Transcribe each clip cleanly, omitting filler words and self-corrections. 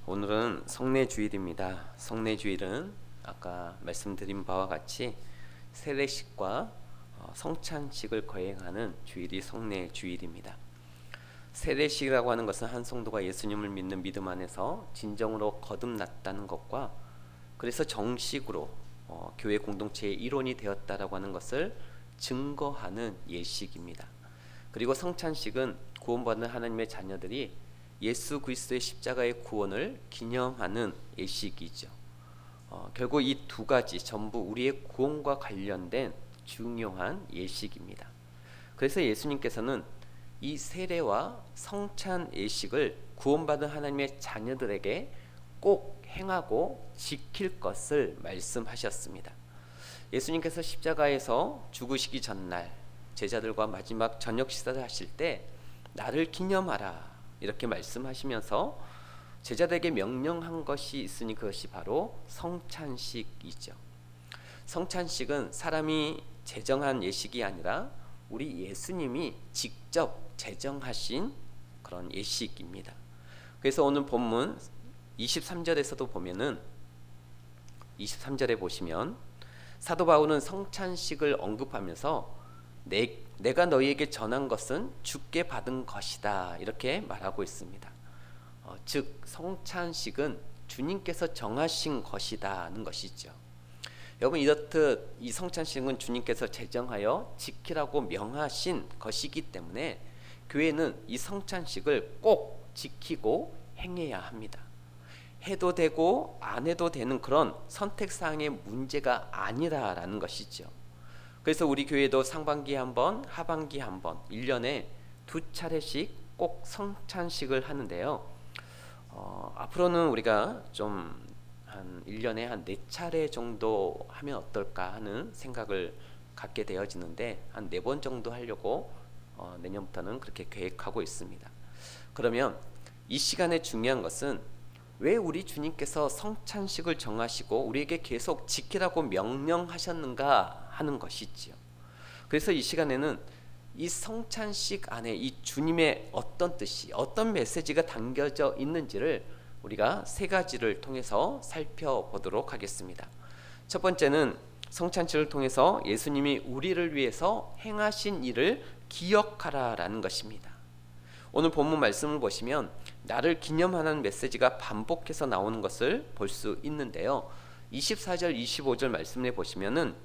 오늘은 성례주일입니다. 성례주일은 아까 말씀드린 바와 같이 세례식과 성찬식을 거행하는 주일이 성례주일입니다. 세례식이라고 하는 것은 한 성도가 예수님을 믿는 믿음 안에서 진정으로 거듭났다는 것과 그래서 정식으로 교회 공동체의 일원이 되었다라고 하는 것을 증거하는 예식입니다. 그리고 성찬식은 구원받는 하나님의 자녀들이 예수 그리스도의 십자가의 구원을 기념하는 예식이죠. 결국 이 두 가지 전부 우리의 구원과 관련된 중요한 예식입니다. 그래서 예수님께서는 이 세례와 성찬 예식을 구원받은 하나님의 자녀들에게 꼭 행하고 지킬 것을 말씀하셨습니다. 예수님께서 십자가에서 죽으시기 전날 제자들과 마지막 저녁 식사를 하실 때 나를 기념하라 이렇게 말씀하시면서 제자들에게 명령한 것이 있으니 그것이 바로 성찬식이죠. 성찬식은 사람이 제정한 예식이 아니라 우리 예수님이 직접 제정하신 그런 예식입니다. 그래서 오늘 본문 23절에서도 보면은 23절에 보시면 사도 바울은 성찬식을 언급하면서 내가 너희에게 전한 것은 주께 받은 것이다 이렇게 말하고 있습니다. 즉 성찬식은 주님께서 정하신 것이다는 것이죠. 여러분 이렇듯 이 성찬식은 주님께서 제정하여 지키라고 명하신 것이기 때문에 교회는 이 성찬식을 꼭 지키고 행해야 합니다. 해도 되고 안 해도 되는 그런 선택사항의 문제가 아니라라는 것이죠. 그래서 우리 교회도 상반기에 한 번, 하반기에 한 번, 1년에 2차례씩 꼭 성찬식을 하는데요. 앞으로는 우리가 좀 한 1년에 한 4차례 정도 하면 어떨까 하는 생각을 갖게 되어지는데 한 4번 정도 하려고 내년부터는 그렇게 계획하고 있습니다. 그러면 이 시간에 중요한 것은 왜 우리 주님께서 성찬식을 정하시고 우리에게 계속 지키라고 명령하셨는가 하는 것이지요. 그래서 이 시간에는 이 성찬식 안에 이 주님의 어떤 뜻이 어떤 메시지가 담겨져 있는지를 우리가 3가지를 통해서 살펴보도록 하겠습니다. 첫 번째는 성찬식을 통해서 예수님이 우리를 위해서 행하신 일을 기억하라라는 것입니다. 오늘 본문 말씀을 보시면 나를 기념하는 메시지가 반복해서 나오는 것을 볼 수 있는데요. 24절 25절 말씀에 보시면은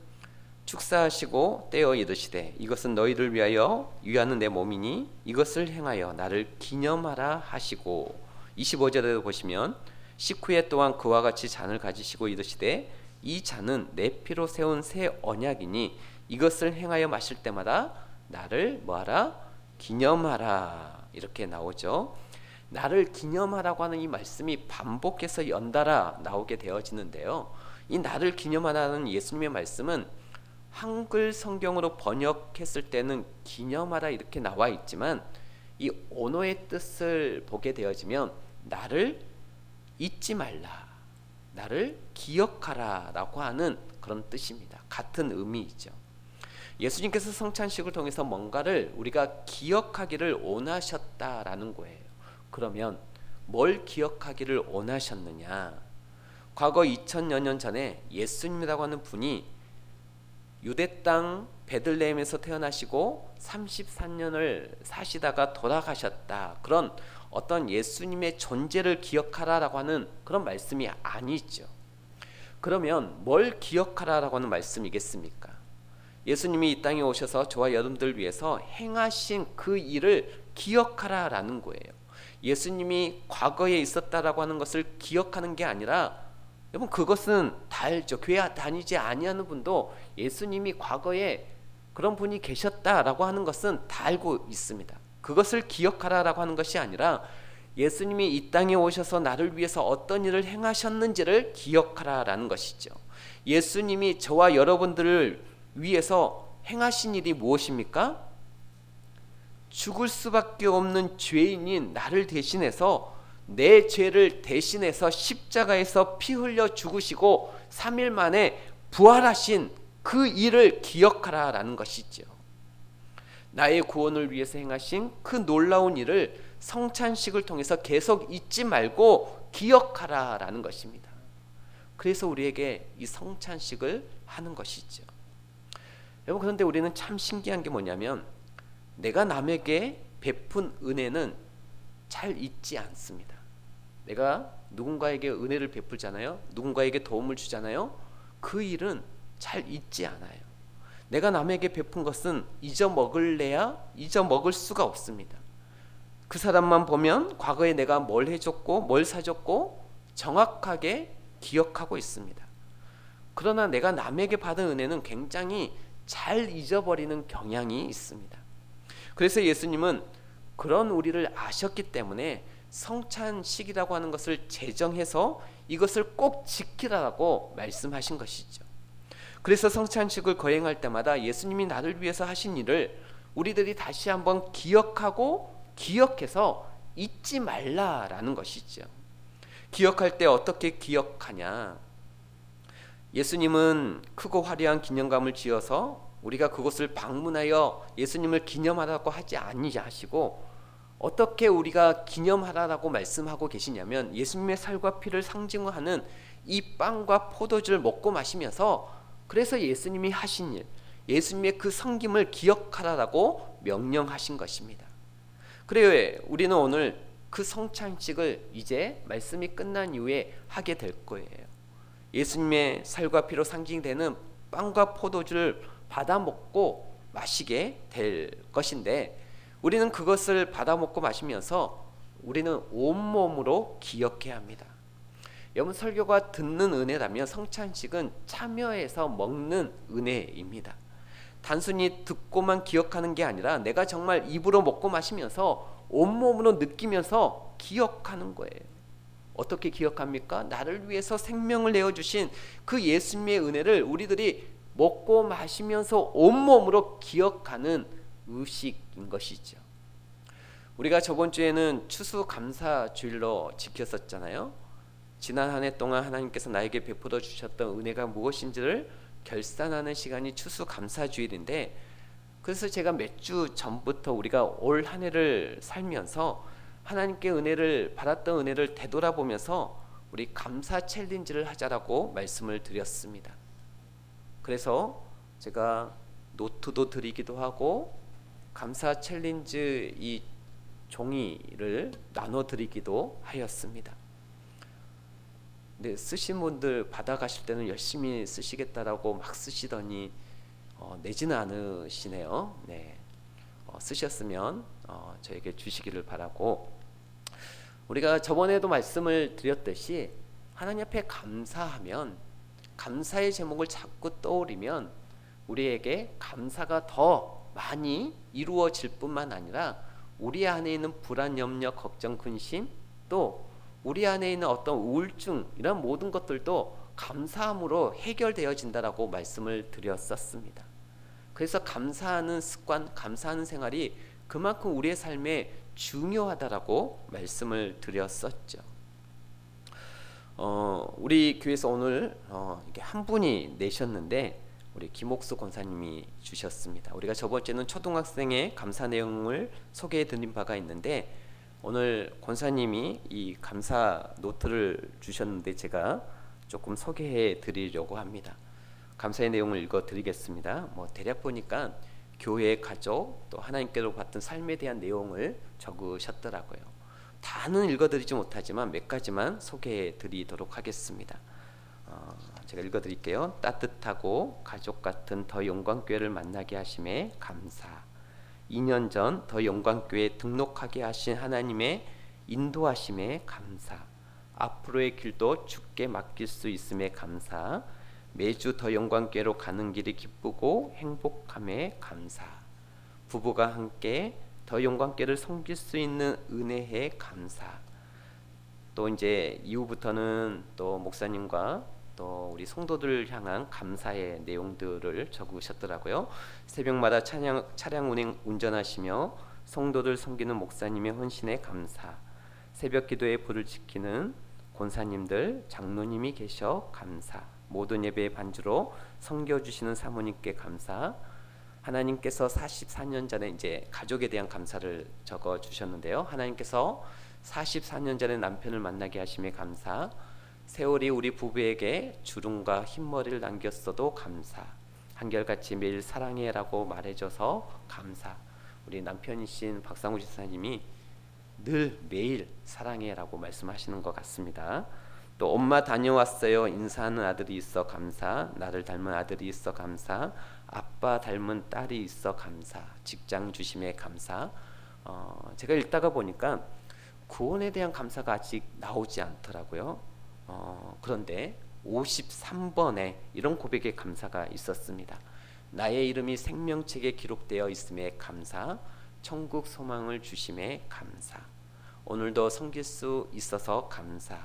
축사하시고 떼어 이르시되 이것은 너희를 위하여 위하는 내 몸이니 이것을 행하여 나를 기념하라 하시고 25절에도 보시면 식후에 또한 그와 같이 잔을 가지시고 이르시되 이 잔은 내 피로 세운 새 언약이니 이것을 행하여 마실 때마다 나를 뭐하라? 기념하라 이렇게 나오죠. 나를 기념하라고 하는 이 말씀이 반복해서 연달아 나오게 되어지는데요. 이 나를 기념하라는 예수님의 말씀은 한글 성경으로 번역했을 때는 기념하라 이렇게 나와 있지만 이 언어의 뜻을 보게 되어지면 나를 잊지 말라, 나를 기억하라 라고 하는 그런 뜻입니다. 같은 의미이죠. 예수님께서 성찬식을 통해서 뭔가를 우리가 기억하기를 원하셨다라는 거예요. 그러면 뭘 기억하기를 원하셨느냐? 과거 2000여 년 전에 예수님이라고 하는 분이 유대 땅 베들레헴에서 태어나시고 33년을 사시다가 돌아가셨다. 그런 어떤 예수님의 존재를 기억하라라고 하는 그런 말씀이 아니죠. 그러면 뭘 기억하라라고 하는 말씀이겠습니까? 예수님이 이 땅에 오셔서 저와 여러분들 위해서 행하신 그 일을 기억하라라는 거예요. 예수님이 과거에 있었다라고 하는 것을 기억하는 게 아니라 여러분 그것은 다 알죠. 교회 다니지 아니하는 분도 예수님이 과거에 그런 분이 계셨다라고 하는 것은 다 알고 있습니다. 그것을 기억하라라고 하는 것이 아니라 예수님이 이 땅에 오셔서 나를 위해서 어떤 일을 행하셨는지를 기억하라라는 것이죠. 예수님이 저와 여러분들을 위해서 행하신 일이 무엇입니까? 죽을 수밖에 없는 죄인인 나를 대신해서 내 죄를 대신해서 십자가에서 피 흘려 죽으시고 3일 만에 부활하신 그 일을 기억하라라는 것이죠. 나의 구원을 위해서 행하신 그 놀라운 일을 성찬식을 통해서 계속 잊지 말고 기억하라라는 것입니다. 그래서 우리에게 이 성찬식을 하는 것이죠. 여러분, 그런데 우리는 참 신기한 게 뭐냐면 내가 남에게 베푼 은혜는 잘 잊지 않습니다. 내가 누군가에게 은혜를 베풀잖아요. 누군가에게 도움을 주잖아요. 그 일은 잘 잊지 않아요. 내가 남에게 베푼 것은 잊어먹을래야 잊어먹을 수가 없습니다. 그 사람만 보면 과거에 내가 뭘 해줬고 뭘 사줬고 정확하게 기억하고 있습니다. 그러나 내가 남에게 받은 은혜는 굉장히 잘 잊어버리는 경향이 있습니다. 그래서 예수님은 그런 우리를 아셨기 때문에 성찬식이라고 하는 것을 제정해서 이것을 꼭 지키라고 말씀하신 것이죠. 그래서 성찬식을 거행할 때마다 예수님이 나를 위해서 하신 일을 우리들이 다시 한번 기억하고 기억해서 잊지 말라라는 것이죠. 기억할 때 어떻게 기억하냐? 예수님은 크고 화려한 기념관을 지어서 우리가 그곳을 방문하여 예수님을 기념하라고 하지 아니하시고 어떻게 우리가 기념하라고 말씀하고 계시냐면 예수님의 살과 피를 상징하는 이 빵과 포도주를 먹고 마시면서 그래서 예수님이 하신 일, 예수님의 그 섬김을 기억하라고 명령하신 것입니다. 그래요, 우리는 오늘 그 성찬식을 이제 말씀이 끝난 이후에 하게 될 거예요. 예수님의 살과 피로 상징되는 빵과 포도주를 받아 먹고 마시게 될 것인데 우리는 그것을 받아 먹고 마시면서 우리는 온몸으로 기억해야 합니다. 여러분, 설교가 듣는 은혜라면 성찬식은 참여해서 먹는 은혜입니다. 단순히 듣고만 기억하는 게 아니라 내가 정말 입으로 먹고 마시면서 온몸으로 느끼면서 기억하는 거예요. 어떻게 기억합니까? 나를 위해서 생명을 내어주신 그 예수님의 은혜를 우리들이 먹고 마시면서 온몸으로 기억하는 의식인 것이죠. 우리가 저번 주에는 추수감사주일로 지켰었잖아요. 지난 한 해 동안 하나님께서 나에게 베풀어 주셨던 은혜가 무엇인지를 결산하는 시간이 추수감사주일인데, 그래서 제가 몇 주 전부터 우리가 올 한 해를 살면서 하나님께 은혜를 받았던 은혜를 되돌아보면서 우리 감사 챌린지를 하자라고 말씀을 드렸습니다. 그래서 제가 노트도 드리기도 하고 감사 챌린지 이 종이를 나눠 드리기도 하였습니다. 근데 쓰신 분들 받아가실 때는 열심히 쓰시겠다라고 막 쓰시더니 내지는 않으시네요. 네, 쓰셨으면 저에게 주시기를 바라고, 우리가 저번에도 말씀을 드렸듯이 하나님 앞에 감사하면, 감사의 제목을 자꾸 떠올리면 우리에게 감사가 더 많이 이루어질 뿐만 아니라 우리 안에 있는 불안, 염려, 걱정, 근심, 또 우리 안에 있는 어떤 우울증, 이런 모든 것들도 감사함으로 해결되어진다라고 말씀을 드렸었습니다. 그래서 감사하는 습관, 감사하는 생활이 그만큼 우리의 삶에 중요하다라고 말씀을 드렸었죠. 우리 교회에서 오늘 이게 한 분이 내셨는데 우리 김옥수 권사님이 주셨습니다. 우리가 저번 주에는 초등학생의 감사 내용을 소개해 드린 바가 있는데 오늘 권사님이 이 감사 노트를 주셨는데 제가 조금 소개해 드리려고 합니다. 감사의 내용을 읽어 드리겠습니다. 대략 보니까 교회, 가족, 또 하나님께로 받던 삶에 대한 내용을 적으셨더라고요. 다는 읽어드리지 못하지만 몇 가지만 소개해 드리도록 하겠습니다. 제가 읽어 드릴게요. 따뜻하고 가족 같은 더 영광교회를 만나게 하심에 감사. 2년 전 더 영광교회에 등록하게 하신 하나님의 인도하심에 감사. 앞으로의 길도 주께 맡길 수 있음에 감사. 매주 더 영광교회로 가는 길이 기쁘고 행복함에 감사. 부부가 함께 더 영광교회를 섬길 수 있는 은혜에 감사. 또 이제 이후부터는 또 목사님과 또 우리 성도들을 향한 감사의 내용들을 적으셨더라고요. 새벽마다 차량 운전하시며 성도들 섬기는 목사님의 헌신에 감사. 새벽 기도에 불을 지키는 권사님들, 장로님이 계셔 감사. 모든 예배의 반주로 섬겨주시는 사모님께 감사. 하나님께서 44년 전에 이제 가족에 대한 감사를 적어 주셨는데요. 하나님께서 44년 전에 남편을 만나게 하심에 감사. 세월이 우리 부부에게 주름과 흰머리를 남겼어도 감사. 한결같이 매일 사랑해라고 말해줘서 감사. 우리 남편이신 박상우 지사님이 늘 매일 사랑해라고 말씀하시는 것 같습니다. 또 엄마 다녀왔어요. 인사하는 아들이 있어 감사. 나를 닮은 아들이 있어 감사. 아빠 닮은 딸이 있어 감사. 직장 주심에 감사. 제가 읽다가 보니까 구원에 대한 감사가 아직 나오지 않더라고요. 그런데 53번에 이런 고백의 감사가 있었습니다. 나의 이름이 생명책에 기록되어 있음에 감사. 천국 소망을 주심에 감사. 오늘도 섬길 수 있어서 감사.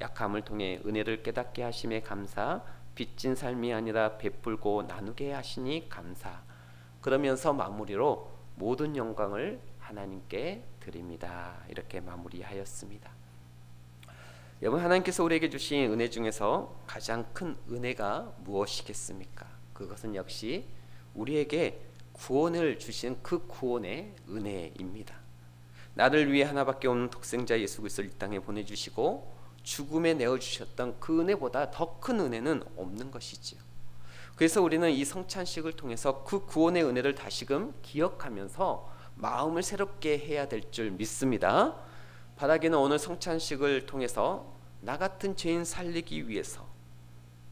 약함을 통해 은혜를 깨닫게 하심에 감사. 빚진 삶이 아니라 베풀고 나누게 하시니 감사. 그러면서 마무리로 모든 영광을 하나님께 드립니다. 이렇게 마무리하였습니다. 여러분, 하나님께서 우리에게 주신 은혜 중에서 가장 큰 은혜가 무엇이겠습니까? 그것은 역시 우리에게 구원을 주신 그 구원의 은혜입니다. 나를 위해 하나밖에 없는 독생자 예수 그리스도를 이 땅에 보내주시고 죽음에 내어주셨던 그 은혜보다 더 큰 은혜는 없는 것이지요. 그래서 우리는 이 성찬식을 통해서 그 구원의 은혜를 다시금 기억하면서 마음을 새롭게 해야 될 줄 믿습니다. 바라기는 오늘 성찬식을 통해서 나 같은 죄인 살리기 위해서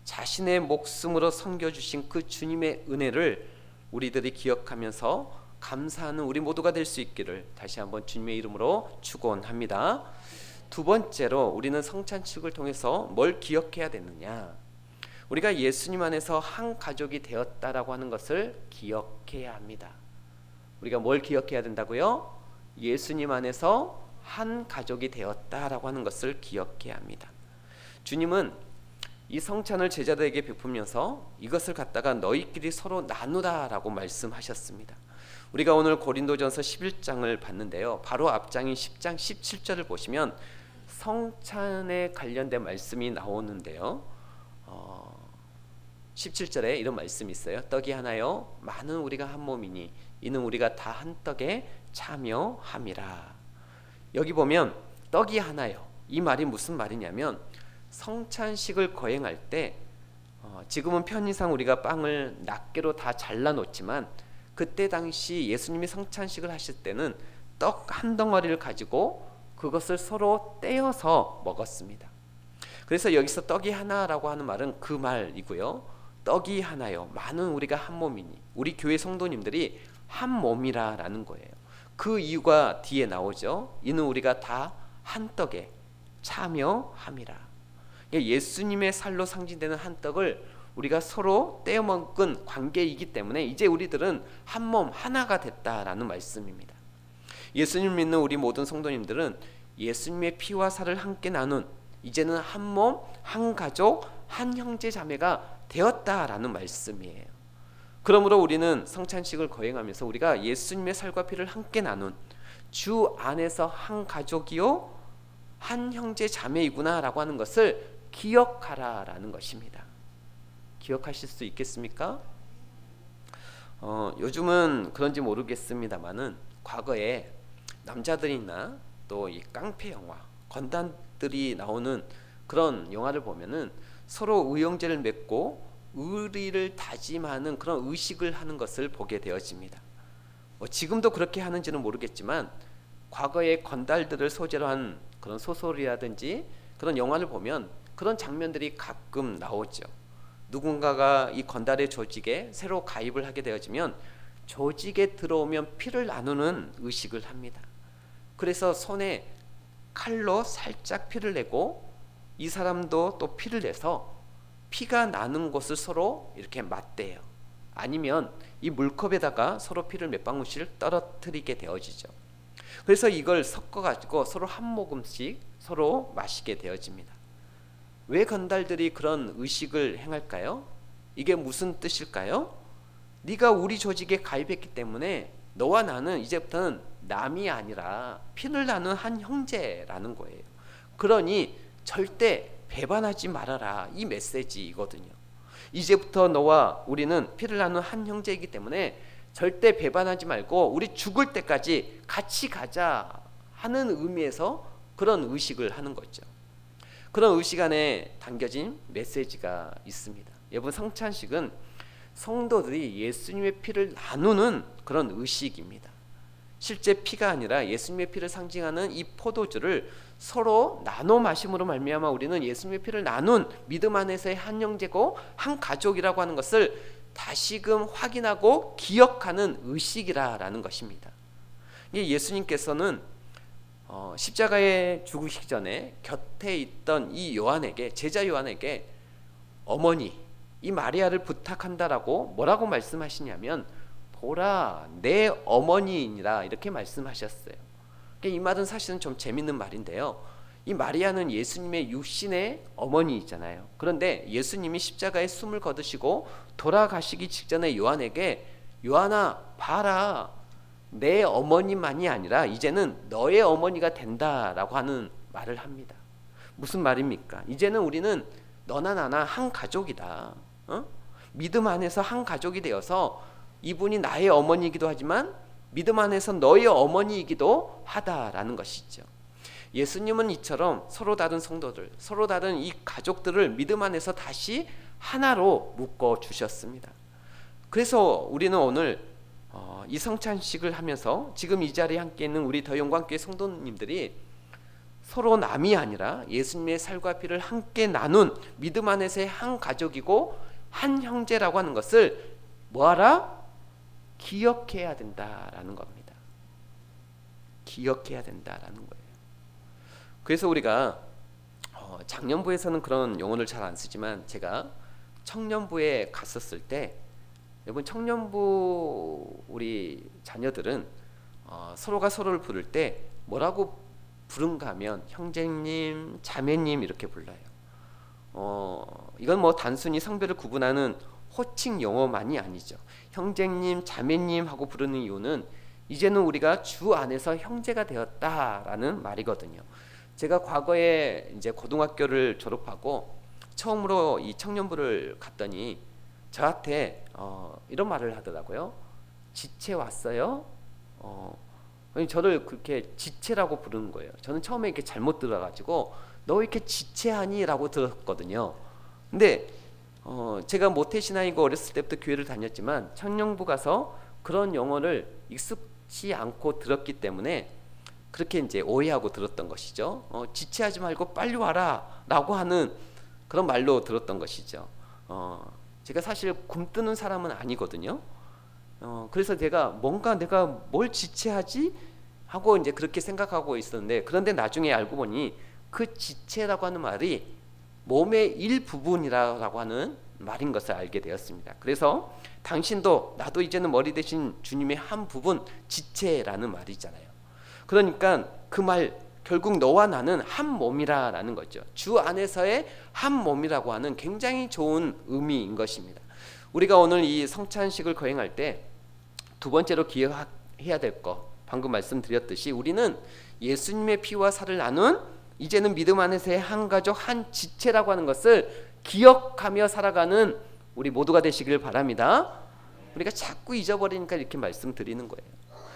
자신의 목숨으로 섬겨주신 그 주님의 은혜를 우리들이 기억하면서 감사하는 우리 모두가 될 수 있기를 다시 한번 주님의 이름으로 축원합니다. 두 번째로 우리는 성찬식을 통해서 뭘 기억해야 되느냐? 우리가 예수님 안에서 한 가족이 되었다라고 하는 것을 기억해야 합니다. 우리가 뭘 기억해야 된다고요? 예수님 안에서 한 가족이 되었다라고 하는 것을 기억해야 합니다. 주님은 이 성찬을 제자들에게 베푸면서 이것을 갖다가 너희끼리 서로 나누라라고 말씀하셨습니다. 우리가 오늘 고린도전서 11장을 봤는데요. 바로 앞장인 10장 17절을 보시면 성찬에 관련된 말씀이 나오는데요. 17절에 이런 말씀이 있어요. 떡이 하나요 많은 우리가 한 몸이니 이는 우리가 다 한 떡에 참여함이라. 여기 보면 떡이 하나요. 이 말이 무슨 말이냐면 성찬식을 거행할 때 지금은 편의상 우리가 빵을 낱개로 다 잘라 놓지만 그때 당시 예수님이 성찬식을 하실 때는 떡 한 덩어리를 가지고 그것을 서로 떼어서 먹었습니다. 그래서 여기서 떡이 하나라고 하는 말은 그 말이고요. 떡이 하나요 많은 우리가 한 몸이니 우리 교회 성도님들이 한 몸이라라는 거예요. 그 이유가 뒤에 나오죠. 이는 우리가 다 한 떡에 참여함이라. 예수님의 살로 상징되는 한 떡을 우리가 서로 떼어 먹은 관계이기 때문에 이제 우리들은 한 몸 하나가 됐다라는 말씀입니다. 예수님 믿는 우리 모든 성도님들은 예수님의 피와 살을 함께 나눈 이제는 한 몸, 한 가족, 한 형제 자매가 되었다라는 말씀이에요. 그러므로 우리는 성찬식을 거행하면서 우리가 예수님의 살과 피를 함께 나눈 주 안에서 한 가족이요 한 형제 자매이구나라고 하는 것을 기억하라라는 것입니다. 기억하실 수 있겠습니까? 요즘은 그런지 모르겠습니다만은 과거에 남자들이나 또 이 깡패 영화, 건단들이 나오는 그런 영화를 보면은 서로 의형제를 맺고 의리를 다짐하는 그런 의식을 하는 것을 보게 되어집니다. 지금도 그렇게 하는지는 모르겠지만 과거의 건달들을 소재로 한 그런 소설이라든지 그런 영화를 보면 그런 장면들이 가끔 나오죠. 누군가가 이 건달의 조직에 새로 가입을 하게 되어지면 조직에 들어오면 피를 나누는 의식을 합니다. 그래서 손에 칼로 살짝 피를 내고 이 사람도 또 피를 내서 피가 나는 곳을 서로 이렇게 맞대요. 아니면 이 물컵에다가 서로 피를 몇 방울씩 떨어뜨리게 되어지죠. 그래서 이걸 섞어가지고 서로 한 모금씩 서로 마시게 되어집니다. 왜 건달들이 그런 의식을 행할까요? 이게 무슨 뜻일까요? 네가 우리 조직에 가입했기 때문에 너와 나는 이제부터는 남이 아니라 피를 나눈 한 형제라는 거예요. 그러니 절대 배반하지 말아라, 이 메시지이거든요. 이제부터 너와 우리는 피를 나눈 한 형제이기 때문에 절대 배반하지 말고 우리 죽을 때까지 같이 가자 하는 의미에서 그런 의식을 하는 거죠. 그런 의식 안에 담겨진 메시지가 있습니다. 여러분, 성찬식은 성도들이 예수님의 피를 나누는 그런 의식입니다. 실제 피가 아니라 예수님의 피를 상징하는 이 포도주를 서로 나눠 마심으로 말미암아 우리는 예수님의 피를 나눈 믿음 안에서의 한 형제고 한 가족이라고 하는 것을 다시금 확인하고 기억하는 의식이라는 것입니다. 예수님께서는 십자가에 죽으시기 전에 곁에 있던 이 요한에게, 제자 요한에게 어머니 이 마리아를 부탁한다라고 뭐라고 말씀하시냐면 보라 내 어머니이니라 이렇게 말씀하셨어요. 이 말은 사실은 좀 재밌는 말인데요. 이 마리아는 예수님의 육신의 어머니이잖아요. 그런데 예수님이 십자가에 숨을 거두시고 돌아가시기 직전에 요한에게 요한아 봐라 내 어머니만이 아니라 이제는 너의 어머니가 된다라고 하는 말을 합니다. 무슨 말입니까? 이제는 우리는 너나 나나 한 가족이다. 믿음 안에서 한 가족이 되어서 이분이 나의 어머니이기도 하지만 믿음 안에서 너의 어머니이기도 하다라는 것이죠. 예수님은 이처럼 서로 다른 성도들, 서로 다른 이 가족들을 믿음 안에서 다시 하나로 묶어 주셨습니다. 그래서 우리는 오늘 이 성찬식을 하면서 지금 이 자리에 함께 있는 우리 더영광교회 성도님들이 서로 남이 아니라 예수님의 살과 피를 함께 나눈 믿음 안에서의 한 가족이고 한 형제라고 하는 것을 뭐하라? 기억해야 된다라는 겁니다. 기억해야 된다라는 거예요. 그래서 우리가 장년부에서는 그런 용어를 잘 안 쓰지만 제가 청년부에 갔었을 때 여러분 청년부 우리 자녀들은 서로가 서로를 부를 때 뭐라고 부른가 하면 형제님, 자매님 이렇게 불러요. 이건 뭐 단순히 성별을 구분하는 호칭 용어만이 아니죠. 형제님, 자매님 하고 부르는 이유는 이제는 우리가 주 안에서 형제가 되었다라는 말이거든요. 제가 과거에 이제 고등학교를 졸업하고 처음으로 이 청년부를 갔더니 저한테 이런 말을 하더라고요. 지체 왔어요? 저를 그렇게 지체라고 부르는 거예요. 저는 처음에 이렇게 잘못 들어가지고 너 이렇게 지체하니? 라고 들었거든요. 근데 제가 모태신앙이고 어렸을 때부터 교회를 다녔지만 청년부 가서 그런 영어를 익숙치 않고 들었기 때문에 그렇게 이제 오해하고 들었던 것이죠. 지체하지 말고 빨리 와라 라고 하는 그런 말로 들었던 것이죠. 제가 사실 굶뜨는 사람은 아니거든요. 그래서 제가 뭔가 내가 뭘 지체하지? 하고 이제 그렇게 생각하고 있었는데 그런데 나중에 알고 보니 그 지체라고 하는 말이 몸의 일부분이라고 하는 말인 것을 알게 되었습니다. 그래서 당신도 나도 이제는 머리 대신 주님의 한 부분 지체라는 말이잖아요. 그러니까 그 말 결국 너와 나는 한 몸이라는 거죠. 주 안에서의 한 몸이라고 하는 굉장히 좋은 의미인 것입니다. 우리가 오늘 이 성찬식을 거행할 때 두 번째로 기억해야 될 것 방금 말씀드렸듯이 우리는 예수님의 피와 살을 나눈 이제는 믿음 안에서의 한 가족 한 지체라고 하는 것을 기억하며 살아가는 우리 모두가 되시길 바랍니다. 우리가 자꾸 잊어버리니까 이렇게 말씀드리는 거예요.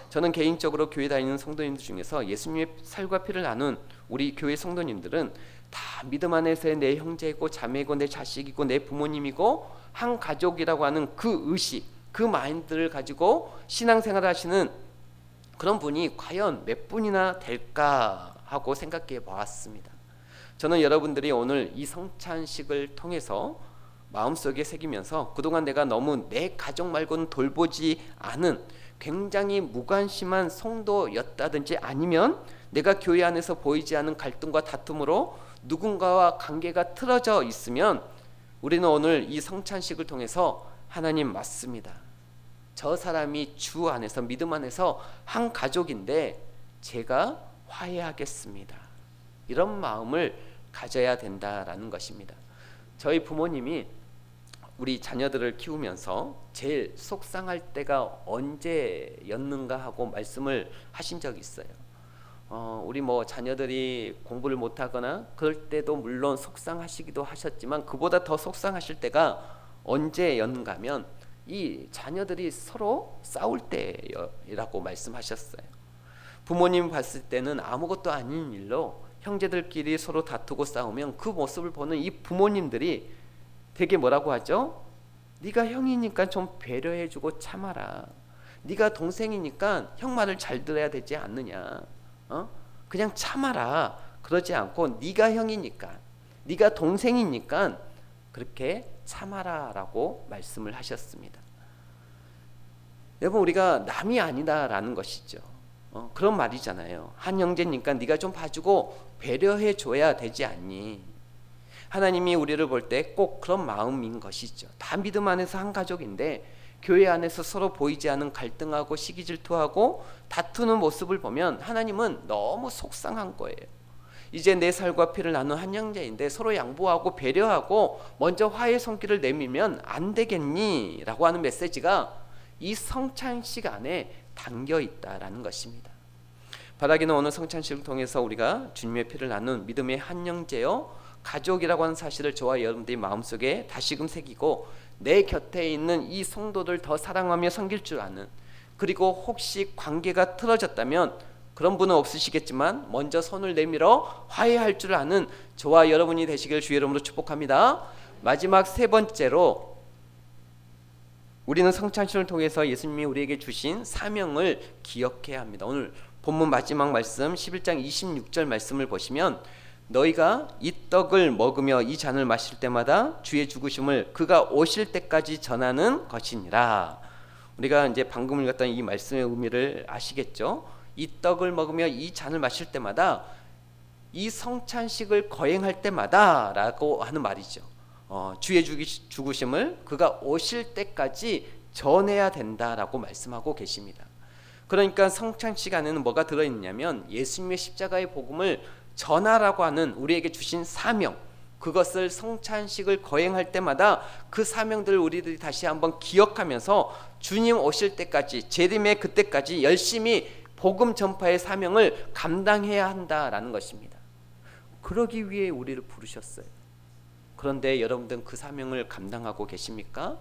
저는 개인적으로 교회 다니는 성도님들 중에서 예수님의 살과 피를 나눈 우리 교회 성도님들은 다 믿음 안에서의 내 형제이고 자매이고 내 자식이고 내 부모님이고 한 가족이라고 하는 그 의식, 그 마인드를 가지고 신앙생활을 하시는 그런 분이 과연 몇 분이나 될까 하고 생각해 보았습니다. 저는 여러분들이 오늘 이 성찬식을 통해서 마음속에 새기면서 그동안 내가 너무 내 가족 말고는 돌보지 않은 굉장히 무관심한 성도였다든지 아니면 내가 교회 안에서 보이지 않는 갈등과 다툼으로 누군가와 관계가 틀어져 있으면 우리는 오늘 이 성찬식을 통해서 하나님 맞습니다. 저 사람이 주 안에서 믿음 안에서 한 가족인데 제가 화해하겠습니다. 이런 마음을 가져야 된다라는 것입니다. 저희 부모님이 우리 자녀들을 키우면서 제일 속상할 때가 언제였는가 하고 말씀을 하신 적이 있어요. 우리 뭐 자녀들이 공부를 못하거나 그럴 때도 물론 속상하시기도 하셨지만 그보다 더 속상하실 때가 언제였는가 하면 이 자녀들이 서로 싸울 때라고 말씀하셨어요. 부모님 봤을 때는 아무것도 아닌 일로 형제들끼리 서로 다투고 싸우면 그 모습을 보는 이 부모님들이 되게 뭐라고 하죠? 네가 형이니까 좀 배려해주고 참아라. 네가 동생이니까 형 말을 잘 들어야 되지 않느냐. 그냥 참아라. 그러지 않고 네가 형이니까, 네가 동생이니까 그렇게 참아라라고 말씀을 하셨습니다. 여러분, 우리가 남이 아니다라는 것이죠. 그런 말이잖아요. 한 형제니까 네가 좀 봐주고 배려해 줘야 되지 않니? 하나님이 우리를 볼 때 꼭 그런 마음인 것이죠. 다 믿음 안에서 한 가족인데 교회 안에서 서로 보이지 않는 갈등하고 시기 질투하고 다투는 모습을 보면 하나님은 너무 속상한 거예요. 이제 내 살과 피를 나눈 한 형제인데 서로 양보하고 배려하고 먼저 화해 손길을 내밀면 안 되겠니? 라고 하는 메시지가 이 성찬식 안에 담겨 있다라는 것입니다. 바라기는 오늘 성찬식을 통해서 우리가 주님의 피를 나눈 믿음의 한 형제요 가족이라고 하는 사실을 저와 여러분들이 마음속에 다시금 새기고 내 곁에 있는 이 성도들 더 사랑하며 섬길 줄 아는, 그리고 혹시 관계가 틀어졌다면 그런 분은 없으시겠지만 먼저 손을 내밀어 화해할 줄 아는 저와 여러분이 되시길 주의 이름으로 축복합니다. 마지막 세 번째로 우리는 성찬식을 통해서 예수님이 우리에게 주신 사명을 기억해야 합니다. 오늘 본문 마지막 말씀 11장 26절 말씀을 보시면 너희가 이 떡을 먹으며 이 잔을 마실 때마다 주의 죽으심을 그가 오실 때까지 전하는 것이니라. 우리가 이제 방금 읽었던 이 말씀의 의미를 아시겠죠? 이 떡을 먹으며 이 잔을 마실 때마다, 이 성찬식을 거행할 때마다 라고 하는 말이죠. 주의 죽으심을 그가 오실 때까지 전해야 된다라고 말씀하고 계십니다. 그러니까 성찬식 안에는 뭐가 들어있냐면 예수님의 십자가의 복음을 전하라고 하는 우리에게 주신 사명, 그것을 성찬식을 거행할 때마다 그 사명들을 우리들이 다시 한번 기억하면서 주님 오실 때까지, 재림의 그때까지 열심히 복음 전파의 사명을 감당해야 한다라는 것입니다. 그러기 위해 우리를 부르셨어요. 그런데 여러분들은 그 사명을 감당하고 계십니까?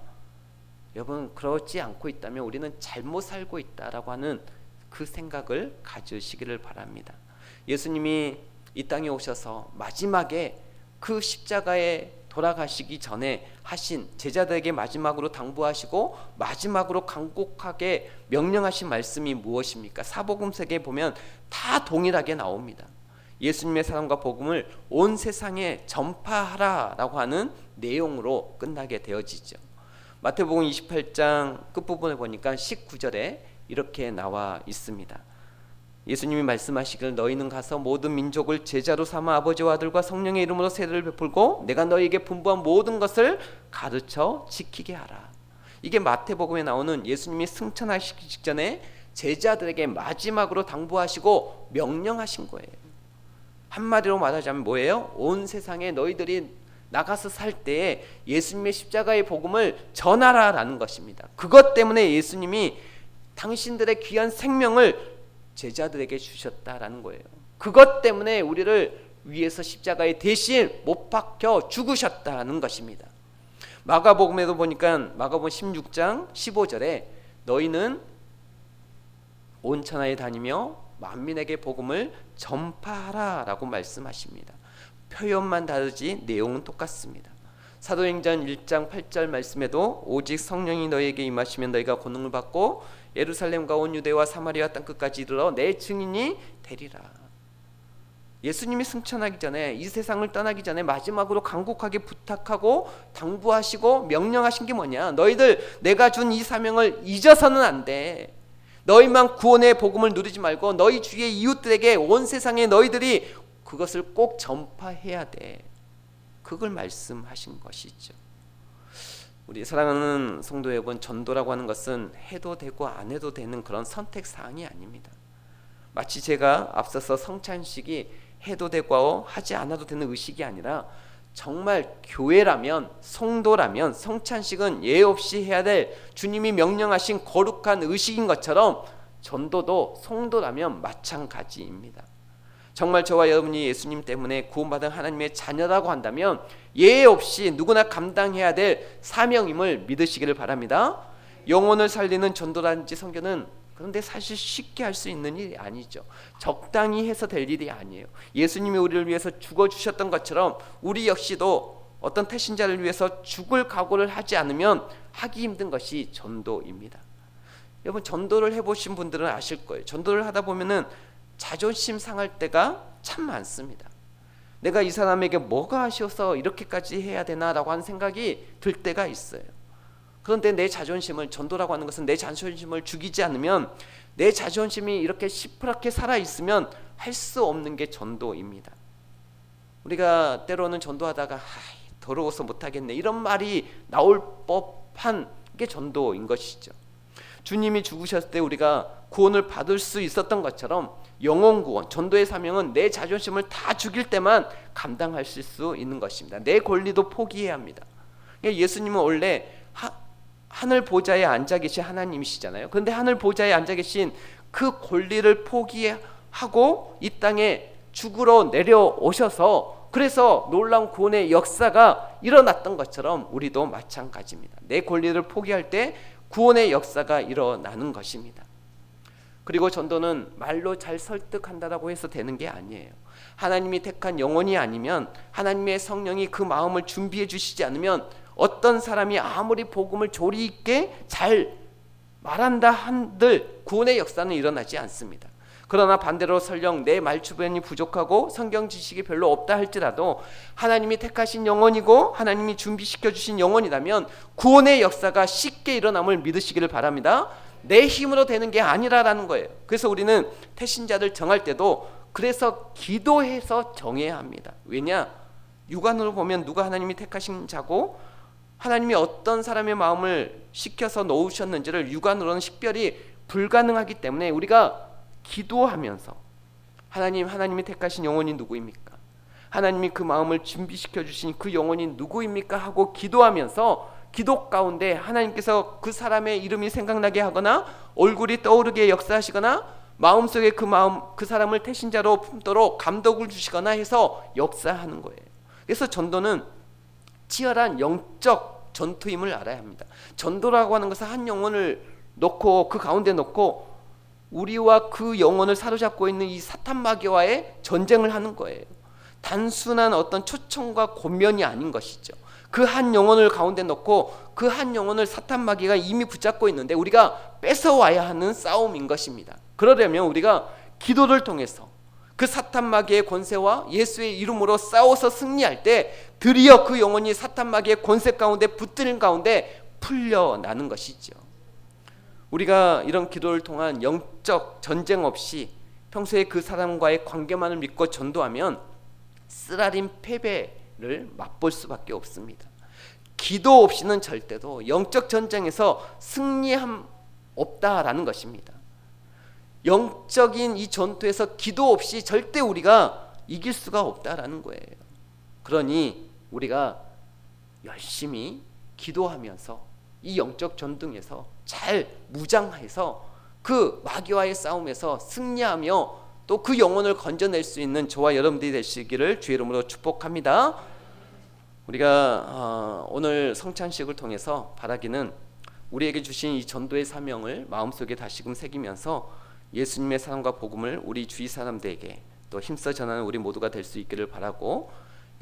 여러분, 그렇지 않고 있다면 우리는 잘못 살고 있다라고 하는 그 생각을 가지시기를 바랍니다. 예수님이 이 땅에 오셔서 마지막에 그 십자가에 돌아가시기 전에 하신, 제자들에게 마지막으로 당부하시고 마지막으로 간곡하게 명령하신 말씀이 무엇입니까? 사복음서에 보면 다 동일하게 나옵니다. 예수님의 사랑과 복음을 온 세상에 전파하라라고 하는 내용으로 끝나게 되어지죠. 마태복음 28장 끝부분에 보니까 19절에 이렇게 나와 있습니다. 예수님이 말씀하시기를 너희는 가서 모든 민족을 제자로 삼아 아버지와 아들과 성령의 이름으로 세례를 베풀고 내가 너희에게 분부한 모든 것을 가르쳐 지키게 하라. 이게 마태복음에 나오는 예수님이 승천하시기 직전에 제자들에게 마지막으로 당부하시고 명령하신 거예요. 한마디로 말하자면 뭐예요? 온 세상에 너희들이 나가서 살 때에 예수님의 십자가의 복음을 전하라라는 것입니다. 그것 때문에 예수님이 당신들의 귀한 생명을 제자들에게 주셨다라는 거예요. 그것 때문에 우리를 위해서 십자가에 대신 못 박혀 죽으셨다는 것입니다. 마가복음에도 보니까 마가복음 16장 15절에 너희는 온 천하에 다니며 만민에게 복음을 전파하라라고 말씀하십니다. 표현만 다르지 내용은 똑같습니다. 사도행전 1장 8절 말씀에도 오직 성령이 너희에게 임하시면 너희가 권능을 받고 예루살렘과 온 유대와 사마리아 땅끝까지 이르러 내 증인이 되리라. 예수님이 승천하기 전에, 이 세상을 떠나기 전에 마지막으로 간곡하게 부탁하고 당부하시고 명령하신 게 뭐냐? 너희들 내가 준 이 사명을 잊어서는 안 돼. 너희만 구원의 복음을 누리지 말고 너희 주위의 이웃들에게, 온 세상에 너희들이 그것을 꼭 전파해야 돼. 그걸 말씀하신 것이죠. 우리 사랑하는 성도 여러분, 전도라고 하는 것은 해도 되고 안 해도 되는 그런 선택사항이 아닙니다. 마치 제가 앞서서 성찬식이 해도 되고 하지 않아도 되는 의식이 아니라 정말 교회라면, 성도라면 성찬식은 예 없이 해야 될 주님이 명령하신 거룩한 의식인 것처럼 전도도 성도라면 마찬가지입니다. 정말 저와 여러분이 예수님 때문에 구원받은 하나님의 자녀라고 한다면 예 없이 누구나 감당해야 될 사명임을 믿으시기를 바랍니다. 영혼을 살리는 전도라든지 선교는 그런데 사실 쉽게 할 수 있는 일이 아니죠. 적당히 해서 될 일이 아니에요. 예수님이 우리를 위해서 죽어주셨던 것처럼 우리 역시도 어떤 태신자를 위해서 죽을 각오를 하지 않으면 하기 힘든 것이 전도입니다. 여러분, 전도를 해보신 분들은 아실 거예요. 전도를 하다 보면은 자존심 상할 때가 참 많습니다. 내가 이 사람에게 뭐가 아쉬워서 이렇게까지 해야 되나라고 하는 생각이 들 때가 있어요. 그런데 내 자존심을, 전도라고 하는 것은 내 자존심을 죽이지 않으면, 내 자존심이 이렇게 시퍼렇게 살아있으면 할 수 없는 게 전도입니다. 우리가 때로는 전도하다가 더러워서 못하겠네, 이런 말이 나올 법한 게 전도인 것이죠. 주님이 죽으셨을 때 우리가 구원을 받을 수 있었던 것처럼 영혼 구원, 전도의 사명은 내 자존심을 다 죽일 때만 감당하실 수 있는 것입니다. 내 권리도 포기해야 합니다. 예수님은 원래 하늘 보좌에 앉아 계신 하나님이시잖아요. 그런데 하늘 보좌에 앉아 계신 그 권리를 포기하고 이 땅에 죽으러 내려오셔서, 그래서 놀라운 구원의 역사가 일어났던 것처럼 우리도 마찬가지입니다. 내 권리를 포기할 때 구원의 역사가 일어나는 것입니다. 그리고 전도는 말로 잘 설득한다고 해서 되는 게 아니에요. 하나님이 택한 영혼이 아니면, 하나님의 성령이 그 마음을 준비해 주시지 않으면 어떤 사람이 아무리 복음을 조리 있게 잘 말한다 한들 구원의 역사는 일어나지 않습니다. 그러나 반대로 설령 내 말주변이 부족하고 성경 지식이 별로 없다 할지라도 하나님이 택하신 영혼이고 하나님이 준비시켜 주신 영혼이라면 구원의 역사가 쉽게 일어남을 믿으시기를 바랍니다. 내 힘으로 되는 게 아니라라는 거예요. 그래서 우리는 태신자들 정할 때도 그래서 기도해서 정해야 합니다. 왜냐? 육안으로 보면 누가 하나님이 택하신 자고 하나님이 어떤 사람의 마음을 식혀서 놓으셨는지를 육안으로는 식별이 불가능하기 때문에 우리가 기도하면서 하나님이 택하신 영혼이 누구입니까? 하나님이 그 마음을 준비시켜 주신 그 영혼이 누구입니까? 하고 기도하면서 기도 가운데 하나님께서 그 사람의 이름이 생각나게 하거나 얼굴이 떠오르게 역사하시거나 마음속에 그 사람을 태신자로 품도록 감독을 주시거나 해서 역사하는 거예요. 그래서 전도는 치열한 영적 전투임을 알아야 합니다. 전도라고 하는 것은 한 영혼을 놓고 그 가운데 놓고 우리와 그 영혼을 사로잡고 있는 이 사탄 마귀와의 전쟁을 하는 거예요. 단순한 어떤 초청과 권면이 아닌 것이죠. 그 한 영혼을 가운데 놓고 그 한 영혼을 사탄 마귀가 이미 붙잡고 있는데 우리가 뺏어와야 하는 싸움인 것입니다. 그러려면 우리가 기도를 통해서 그 사탄 마귀의 권세와 예수의 이름으로 싸워서 승리할 때 드디어 그 영혼이 사탄 마귀의 권세 가운데 붙들린 가운데 풀려나는 것이죠. 우리가 이런 기도를 통한 영적 전쟁 없이 평소에 그 사람과의 관계만을 믿고 전도하면 쓰라린 패배를 맛볼 수밖에 없습니다. 기도 없이는 절대로 영적 전쟁에서 승리함 없다라는 것입니다. 영적인 이 전투에서 기도 없이 절대 우리가 이길 수가 없다라는 거예요. 그러니 우리가 열심히 기도하면서 이 영적 전쟁에서 잘 무장해서 그 마귀와의 싸움에서 승리하며 또 그 영혼을 건져낼 수 있는 저와 여러분들이 되시기를 주의 이름으로 축복합니다. 우리가 오늘 성찬식을 통해서 바라기는 우리에게 주신 이 전도의 사명을 마음속에 다시금 새기면서 예수님의 사랑과 복음을 우리 주위 사람들에게 또 힘써 전하는 우리 모두가 될 수 있기를 바라고,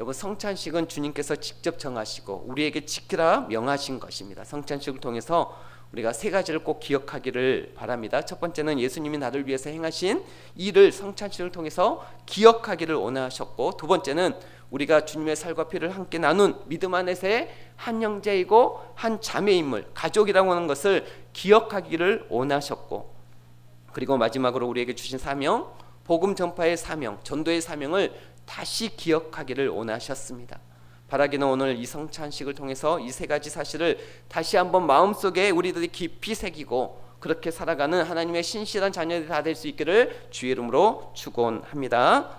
여러분, 성찬식은 주님께서 직접 정하시고 우리에게 지키라 명하신 것입니다. 성찬식을 통해서 우리가 세 가지를 꼭 기억하기를 바랍니다. 첫 번째는 예수님이 나를 위해서 행하신 일을 성찬식을 통해서 기억하기를 원하셨고, 두 번째는 우리가 주님의 살과 피를 함께 나눈 믿음 안에서의 한 형제이고 한 자매임을, 가족이라고 하는 것을 기억하기를 원하셨고, 그리고 마지막으로 우리에게 주신 사명, 복음 전파의 사명, 전도의 사명을 다시 기억하기를 원하셨습니다. 바라기는 오늘 이 성찬식을 통해서 이 세 가지 사실을 다시 한번 마음속에 우리들이 깊이 새기고 그렇게 살아가는 하나님의 신실한 자녀들이 다 될 수 있기를 주의 이름으로 축원합니다.